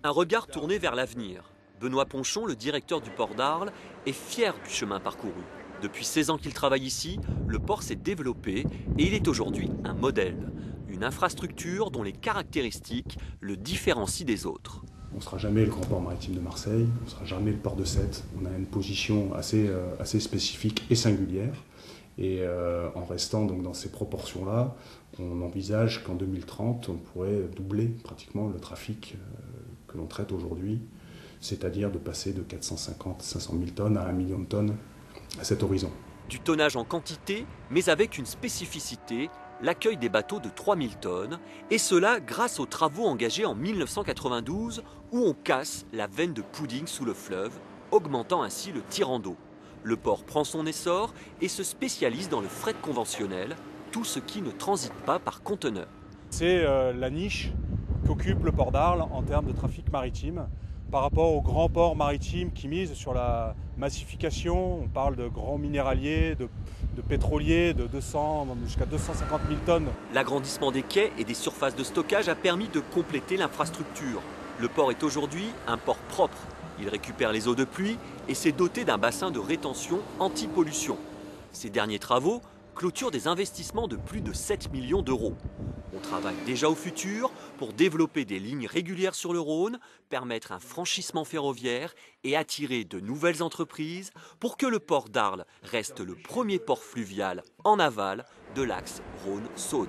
Un regard tourné vers l'avenir. Benoît Ponchon, le directeur du port d'Arles, est fier du chemin parcouru. Depuis 16 ans qu'il travaille ici, le port s'est développé et il est aujourd'hui un modèle. Une infrastructure dont les caractéristiques le différencient des autres. On ne sera jamais le grand port maritime de Marseille, on ne sera jamais le port de Sète. On a une position assez spécifique et singulière. Et en restant donc dans ces proportions-là, on envisage qu'en 2030, on pourrait doubler pratiquement le trafic que l'on traite aujourd'hui, c'est-à-dire de passer de 450-500 000 tonnes à 1 million de tonnes à cet horizon. Du tonnage en quantité, mais avec une spécificité, l'accueil des bateaux de 3000 tonnes, et cela grâce aux travaux engagés en 1992 où on casse la veine de pudding sous le fleuve, augmentant ainsi le tirant d'eau. Le port prend son essor et se spécialise dans le fret conventionnel, tout ce qui ne transite pas par conteneur. C'est la niche qu'occupe le port d'Arles en termes de trafic maritime par rapport aux grands ports maritimes qui misent sur la massification. On parle de grands minéraliers, de pétroliers de 200 jusqu'à 250 000 tonnes. L'agrandissement des quais et des surfaces de stockage a permis de compléter l'infrastructure. Le port est aujourd'hui un port propre. Il récupère les eaux de pluie et s'est doté d'un bassin de rétention anti-pollution. Ces derniers travaux clôturent des investissements de plus de 7 millions d'euros. On travaille déjà au futur pour développer des lignes régulières sur le Rhône, permettre un franchissement ferroviaire et attirer de nouvelles entreprises pour que le port d'Arles reste le premier port fluvial en aval de l'axe Rhône-Saône.